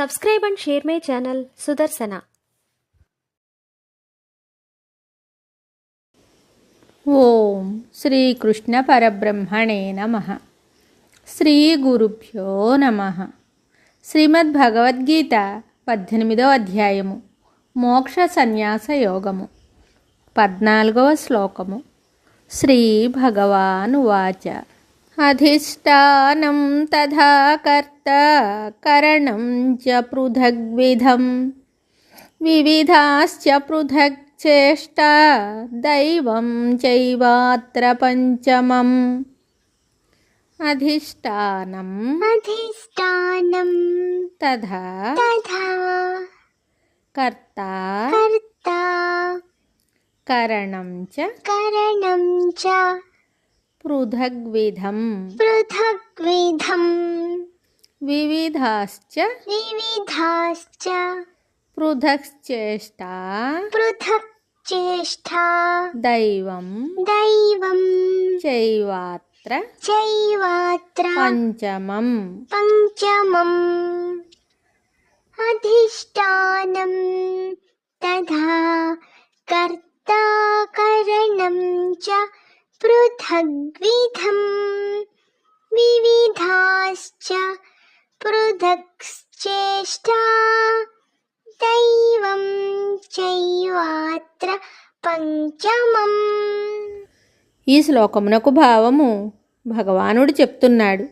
Subscribe and share my channel Sudarsana. ఓం శ్రీ కృష్ణ పరబ్రహ్మణే నమః. శ్రీ గురుభ్యో నమః. శ్రీమద్ భగవద్గీత 18వ అధ్యాయము మోక్ష సన్యాస యోగము 14వ శ్లోకము. శ్రీ భగవానువాచ అధిష్టానం తథా కర్త కరణం చ పృథగ్విధం వివిధాశ్చ పృథక్ చేష్టా దైవం చైవాత్ర పంచమం. అధిష్టానం తథా కర్త కరణం చ పృథగ్విధం వివిధాశ్చ పృథక్చేష్టా దైవం చైవాత్ర పంచమం. అధిష్టానం తథా కర్తా కరణం చ పృథగ్విధం వివిధాశ్చ పృథక్చేష్టా దైవం చైవాత్ర పంచమం. ఈ శ్లోకమునకు భావము భగవానుడు చెప్తున్నాడు.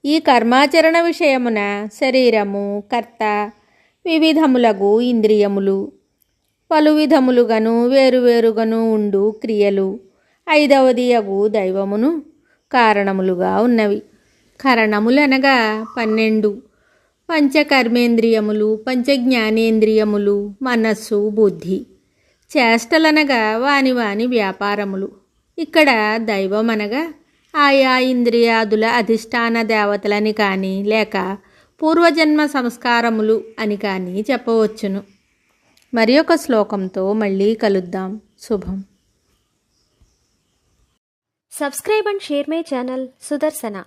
ఈ కర్మాచరణ విషయమున శరీరము కర్త, వివిధములగు ఇంద్రియములు, పలు విధములుగను వేరువేరుగను ఉండు క్రియలు, ఐదవది అగు దైవమును కారణములుగా ఉన్నవి. కరణములనగా 12 పంచకర్మేంద్రియములు, పంచజ్ఞానేంద్రియములు, మనస్సు, బుద్ధి. చేష్టలనగా వాని వాని వ్యాపారములు. ఇక్కడ దైవం అనగా ఆయా ఇంద్రియాదుల అధిష్టాన దేవతలని కానీ లేక పూర్వజన్మ సంస్కారములు అని కానీ చెప్పవచ్చును. మరి ఒక శ్లోకంతో మళ్ళీ కలుద్దాం. శుభం. Subscribe and share my channel Sudarsana.